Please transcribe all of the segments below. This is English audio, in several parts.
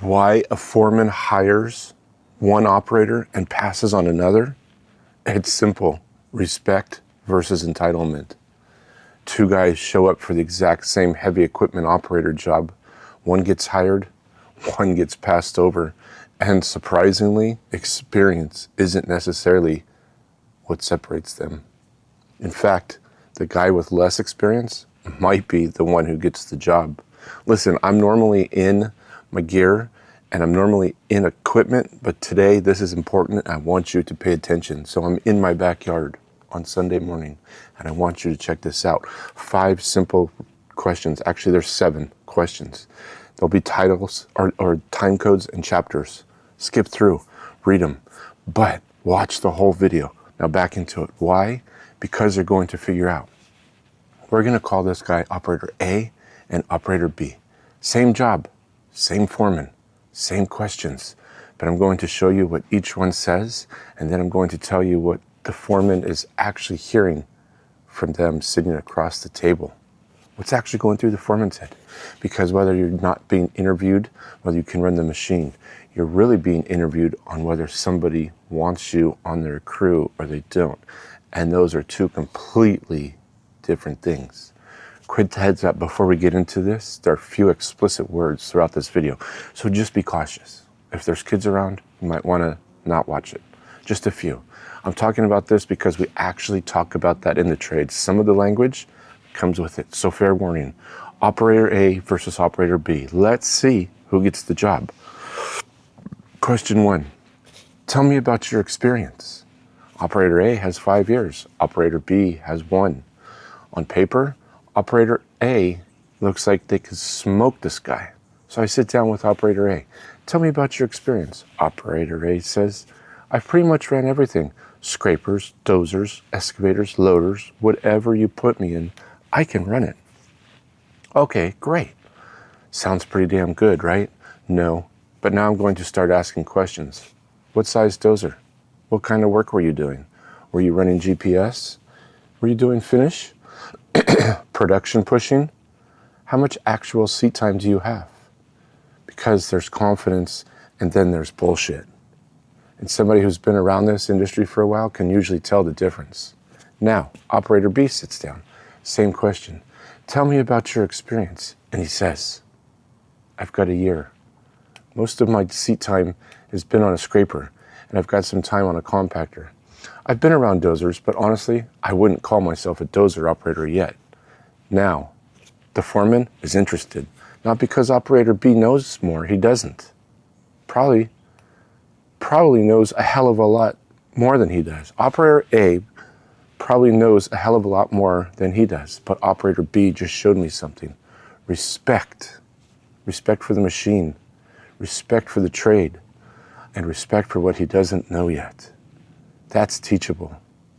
Why a foreman hires one operator and passes on another? It's simple. Respect versus entitlement. Two guys show up for the exact same heavy equipment operator job. One gets hired, one gets passed over. And surprisingly, experience isn't necessarily what separates them. In fact, the guy with less experience might be the one who gets the job. Listen, I'm normally in my gear and I'm normally in equipment, but today this is important. I want you to pay attention. So I'm in my backyard on Sunday morning and I want you to check this out. 5 simple questions. Actually, there's 7 questions. There'll be titles or time codes and chapters. Skip through, read them, but watch the whole video. Now back into it. Why? Because they're going to figure out. We're going to call this guy Operator A and Operator B. Same job, same foreman, same questions. But I'm going to show you what each one says, and then I'm going to tell you what the foreman is actually hearing from them sitting across the table. What's actually going through the foreman's head? Because whether you're not being interviewed, whether you can run the machine, you're really being interviewed on whether somebody wants you on their crew or they don't. And those are 2 completely different things. Quick heads up before we get into this, there are a few explicit words throughout this video. So just be cautious. If there's kids around, you might want to not watch it. Just a few. I'm talking about this because we actually talk about that in the trades. Some of the language comes with it. So fair warning. Operator A versus Operator B. Let's see who gets the job. Question 1. Tell me about your experience. Operator A has 5 years. Operator B has 1. On paper, Operator A looks like they could smoke this guy. So I sit down with Operator A. Tell me about your experience. Operator A says, I've pretty much ran everything. Scrapers, dozers, excavators, loaders, whatever you put me in, I can run it. Okay, great. Sounds pretty damn good, right? No, but now I'm going to start asking questions. What size dozer? What kind of work were you doing? Were you running GPS? Were you doing finish? Production pushing? How much actual seat time do you have? Because there's confidence and then there's bullshit. And somebody who's been around this industry for a while can usually tell the difference. Now, Operator B sits down. Same question. Tell me about your experience. And he says, I've got a year. Most of my seat time has been on a scraper, and I've got some time on a compactor. I've been around dozers, but honestly, I wouldn't call myself a dozer operator yet. Now, the foreman is interested. Not because Operator B knows more, he doesn't. Probably knows a hell of a lot more than he does. Operator A probably knows a hell of a lot more than he does, but Operator B just showed me something. Respect. Respect for the machine. Respect for the trade. And respect for what he doesn't know yet. That's teachable.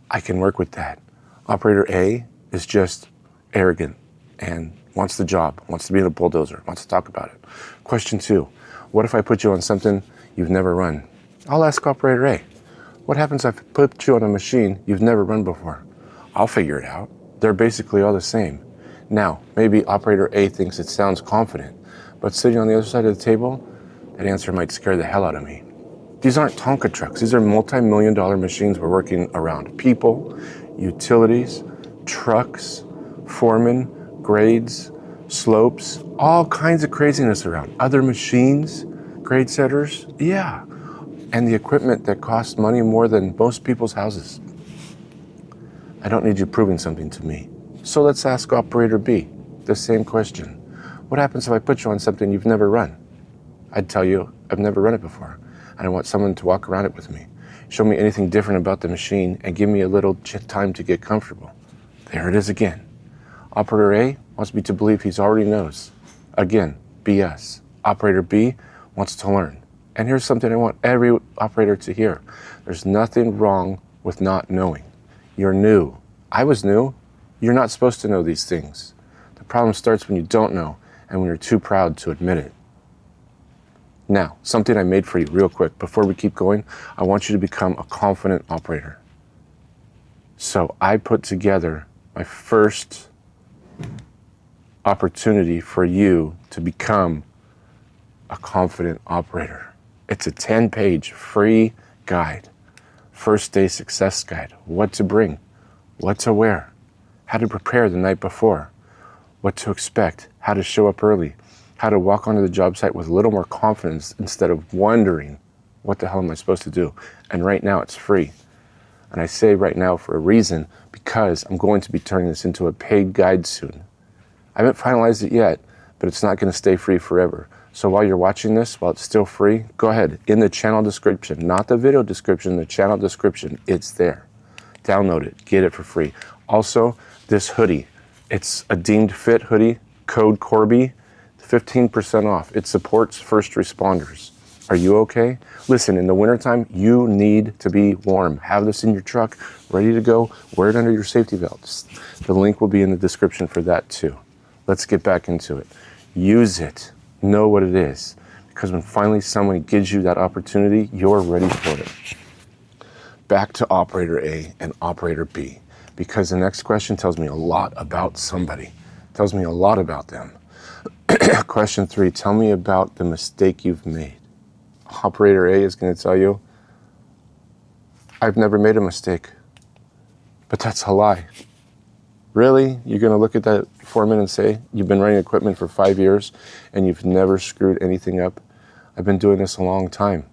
I can work with that. Operator A is just arrogant and wants the job, wants to be in a bulldozer, wants to talk about it. Question 2, what if I put you on something you've never run? I'll ask Operator A, what happens if I put you on a machine you've never run before? I'll figure it out. They're basically all the same. Now, maybe Operator A thinks it sounds confident, but sitting on the other side of the table, that answer might scare the hell out of me. These aren't Tonka trucks. These are multi-million-dollar machines we're working around. People, utilities, trucks, foremen, grades, slopes, all kinds of craziness around. Other machines, grade setters, yeah. And the equipment that costs money more than most people's houses. I don't need you proving something to me. So let's ask Operator B the same question. What happens if I put you on something you've never run? I'd tell you, I've never run it before. And I want someone to walk around it with me. Show me anything different about the machine and give me a little time to get comfortable. There it is again. Operator A wants me to believe he already knows. Again, BS. Operator B wants to learn. And here's something I want every operator to hear. There's nothing wrong with not knowing. You're new. I was new. You're not supposed to know these things. The problem starts when you don't know and when you're too proud to admit it. Now, something I made for you real quick. Before we keep going, I want you to become a confident operator. So I put together my first opportunity for you to become a confident operator. It's a 10-page free guide. First day success guide. What to bring, what to wear, how to prepare the night before, what to expect, how to show up early, how to walk onto the job site with a little more confidence instead of wondering, what the hell am I supposed to do? And right now it's free. And I say right now for a reason, because I'm going to be turning this into a paid guide soon. I haven't finalized it yet, but it's not going to stay free forever. So while you're watching this, while it's still free, go ahead. In the channel description, not the video description, the channel description, it's there. Download it, get it for free. Also, this hoodie, it's a deemed fit hoodie, code Corby, 15% off. It supports first responders. Are you okay? Listen, in the wintertime, you need to be warm. Have this in your truck, ready to go. Wear it under your safety belts. The link will be in the description for that too. Let's get back into it. Use it. Know what it is. Because when finally someone gives you that opportunity, you're ready for it. Back to operator A and operator B. Because the next question tells me a lot about somebody. Tells me a lot about them. Question 3, tell me about the mistake you've made. Operator A is going to tell you, I've never made a mistake. But that's a lie. Really? You're going to look at that foreman and say, you've been running equipment for 5 years and you've never screwed anything up? I've been doing this a long time.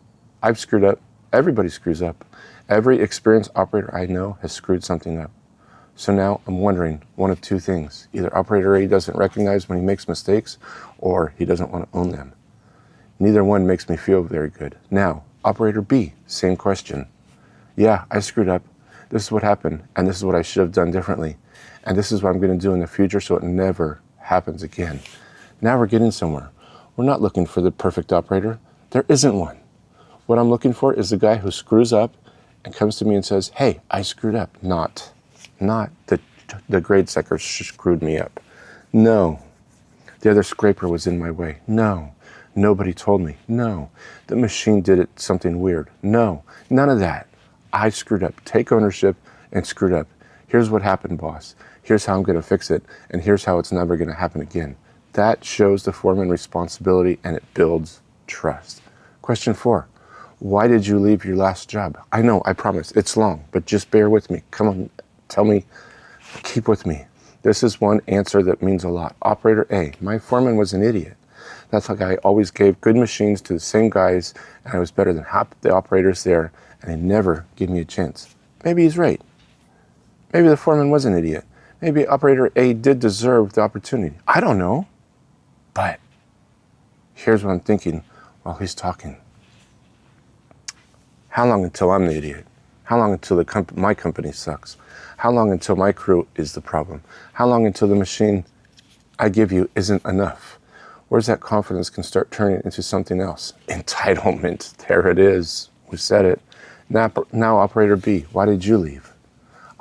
I've screwed up. Everybody screws up. Every experienced operator I know has screwed something up. So now I'm wondering one of two things. Either operator A doesn't recognize when he makes mistakes, or he doesn't want to own them. Neither one makes me feel very good. Now, operator B, same question. Yeah, I screwed up. This is what happened, and this is what I should have done differently. And this is what I'm going to do in the future so it never happens again. Now we're getting somewhere. We're not looking for the perfect operator. There isn't one. What I'm looking for is the guy who screws up and comes to me and says, hey, I screwed up. Not the grade sucker screwed me up. No. The other scraper was in my way. No. Nobody told me. No. The machine did it something weird. No. None of that. I screwed up. Take ownership and screwed up. Here's what happened, boss. Here's how I'm going to fix it. And here's how it's never going to happen again. That shows the foreman responsibility and it builds trust. Question 4. Why did you leave your last job? I know, I promise, it's long, but just bear with me. Come on, tell me, keep with me. This is one answer that means a lot. Operator A, my foreman was an idiot. That's like I always gave good machines to the same guys, and I was better than half the operators there, and they never gave me a chance. Maybe he's right. Maybe the foreman was an idiot. Maybe operator A did deserve the opportunity. I don't know. But here's what I'm thinking while he's talking. How long until I'm the idiot? How long until my company sucks? How long until my crew is the problem? How long until the machine I give you isn't enough? Where's that confidence can start turning into something else? Entitlement. There it is. We said it. Now operator B, why did you leave?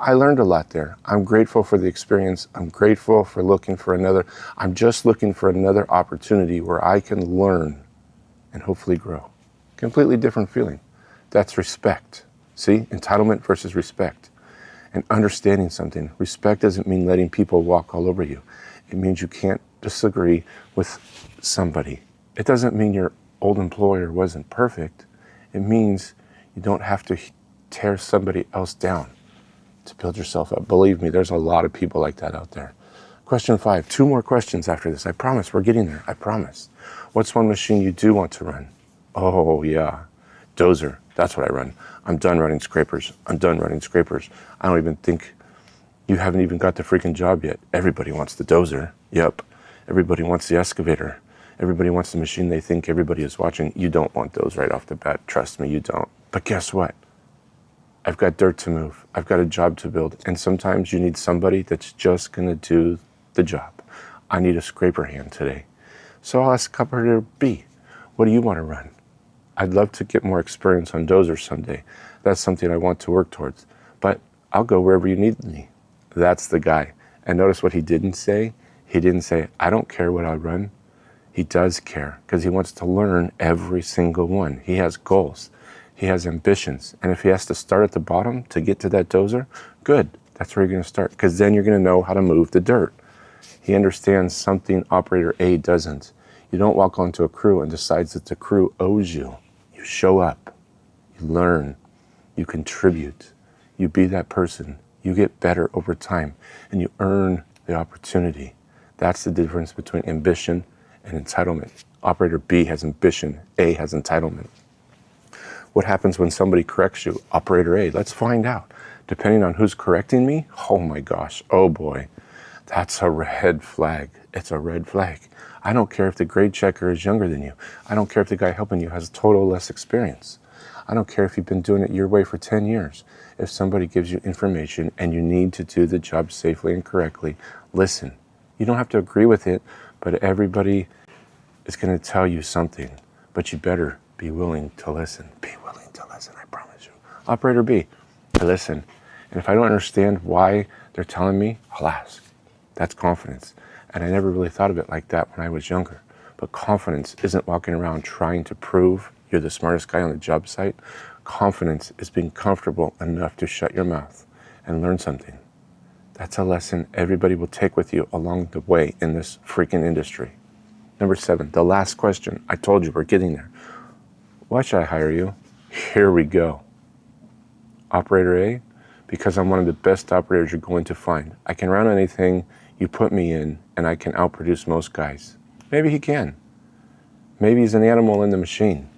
I learned a lot there. I'm grateful for the experience. I'm grateful for looking for another. I'm just looking for another opportunity where I can learn and hopefully grow. Completely different feeling. That's respect. See, entitlement versus respect. And understanding something. Respect doesn't mean letting people walk all over you. It means you can't disagree with somebody. It doesn't mean your old employer wasn't perfect. It means you don't have to tear somebody else down to build yourself up. Believe me, there's a lot of people like that out there. Question 5, 2 more questions after this. I promise, we're getting there, I promise. What's one machine you do want to run? Oh yeah, dozer, that's what I run. I'm done running scrapers. I'm done running scrapers. I don't even think, you haven't even got the freaking job yet. Everybody wants the dozer. Yep. Everybody wants the excavator. Everybody wants the machine they think everybody is watching. You don't want those right off the bat. Trust me, you don't. But guess what? I've got dirt to move. I've got a job to build. And sometimes you need somebody that's just going to do the job. I need a scraper hand today. So I'll ask operator B, what do you want to run? I'd love to get more experience on dozers someday. That's something I want to work towards. But I'll go wherever you need me. That's the guy. And notice what he didn't say? He didn't say, I don't care what I run. He does care because he wants to learn every single one. He has goals. He has ambitions. And if he has to start at the bottom to get to that dozer, good. That's where you're going to start because then you're going to know how to move the dirt. He understands something operator A doesn't. You don't walk onto a crew and decide that the crew owes you. You show up, you learn, you contribute, you be that person, you get better over time, and you earn the opportunity. That's the difference between ambition and entitlement. Operator B has ambition, A has entitlement. What happens when somebody corrects you? Operator A, let's find out. Depending on who's correcting me, oh my gosh, oh boy, that's a red flag. It's a red flag. I don't care if the grade checker is younger than you. I don't care if the guy helping you has total less experience. I don't care if you've been doing it your way for 10 years. If somebody gives you information and you need to do the job safely and correctly, listen. You don't have to agree with it, but everybody is going to tell you something. But you better be willing to listen. Be willing to listen, I promise you. Operator B, I listen. And if I don't understand why they're telling me, I'll ask. That's confidence. And I never really thought of it like that when I was younger. But confidence isn't walking around trying to prove you're the smartest guy on the job site. Confidence is being comfortable enough to shut your mouth and learn something. That's a lesson everybody will take with you along the way in this freaking industry. Number 7, the last question. I told you we're getting there. Why should I hire you? Here we go. Operator A, because I'm one of the best operators you're going to find. I can run anything you put me in, and I can outproduce most guys. Maybe he can. Maybe he's an animal in the machine.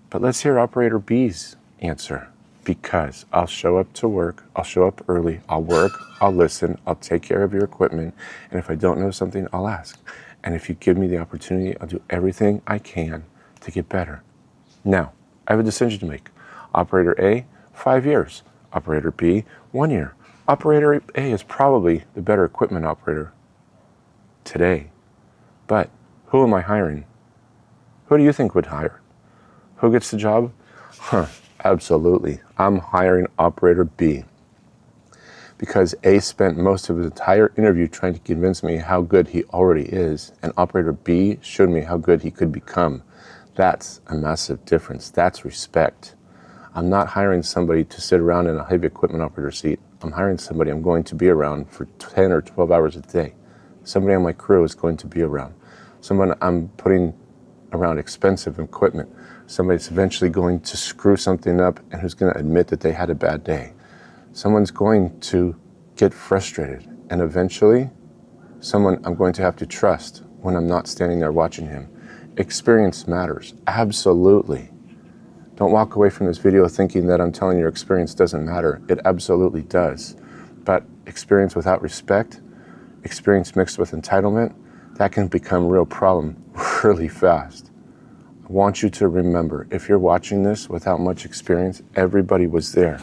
But let's hear Operator B's answer. Because I'll show up to work, I'll show up early, I'll work, I'll listen, I'll take care of your equipment, and if I don't know something, I'll ask. And if you give me the opportunity, I'll do everything I can to get better. Now, I have a decision to make. Operator A, 5 years. Operator B, 1 year. Operator A is probably the better equipment operator today. But who am I hiring? Who do you think would hire? Who gets the job? Absolutely. I'm hiring Operator B. Because A spent most of his entire interview trying to convince me how good he already is, and Operator B showed me how good he could become. That's a massive difference. That's respect. I'm not hiring somebody to sit around in a heavy equipment operator seat. I'm hiring somebody I'm going to be around for 10 or 12 hours a day. Somebody on my crew is going to be around. Someone I'm putting around expensive equipment. Somebody that's eventually going to screw something up and who's going to admit that they had a bad day. Someone's going to get frustrated, and eventually someone I'm going to have to trust when I'm not standing there watching him. Experience matters, absolutely. Don't walk away from this video thinking that I'm telling you your experience doesn't matter. It absolutely does. But experience without respect, experience mixed with entitlement, that can become a real problem really fast. I want you to remember, if you're watching this without much experience, everybody was there.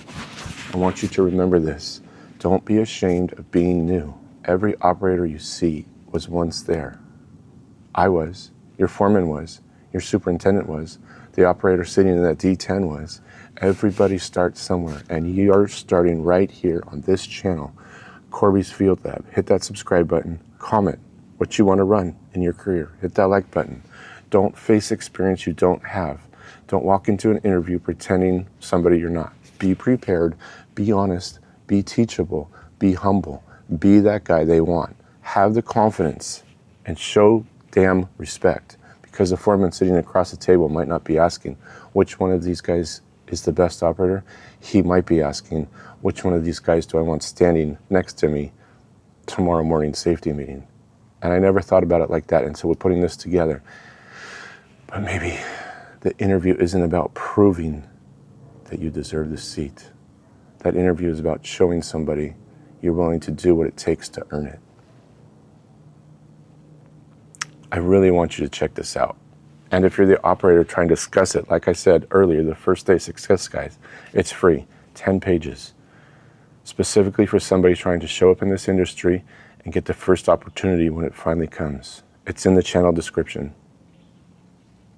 I want you to remember this. Don't be ashamed of being new. Every operator you see was once there. I was, your foreman was, your superintendent was, the operator sitting in that D10 was. Everybody starts somewhere, and you're starting right here on this channel, Corby's Field Lab. Hit that subscribe button, comment what you want to run in your career. Hit that like button. Don't face experience you don't have. Don't walk into an interview pretending somebody you're not. Be prepared, be honest, be teachable, be humble, be that guy they want. Have the confidence and show damn respect, because the foreman sitting across the table might not be asking which one of these guys is the best operator. He might be asking which one of these guys do I want standing next to me tomorrow morning safety meeting. And I never thought about it like that until we're putting this together. But maybe the interview isn't about proving that you deserve the seat. That interview is about showing somebody you're willing to do what it takes to earn it. I really want you to check this out. And if you're the operator trying to discuss it, like I said earlier, the first day success guide, it's free, 10 pages, specifically for somebody trying to show up in this industry and get the first opportunity when it finally comes. It's in the channel description.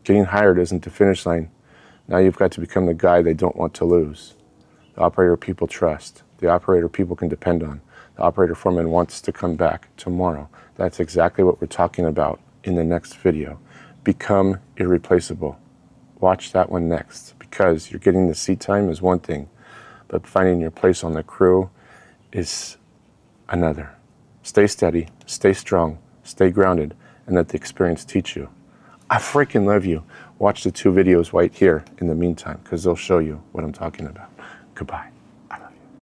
Getting hired isn't the finish line. Now you've got to become the guy they don't want to lose. The operator people trust. The operator people can depend on. The operator foreman wants to come back tomorrow. That's exactly what we're talking about in the next video. Become irreplaceable. Watch that one next, because you're getting the seat time is one thing, but finding your place on the crew is another. Stay steady, stay strong, stay grounded, and let the experience teach you. I freaking love you. Watch the 2 videos right here in the meantime, because they'll show you what I'm talking about. Goodbye.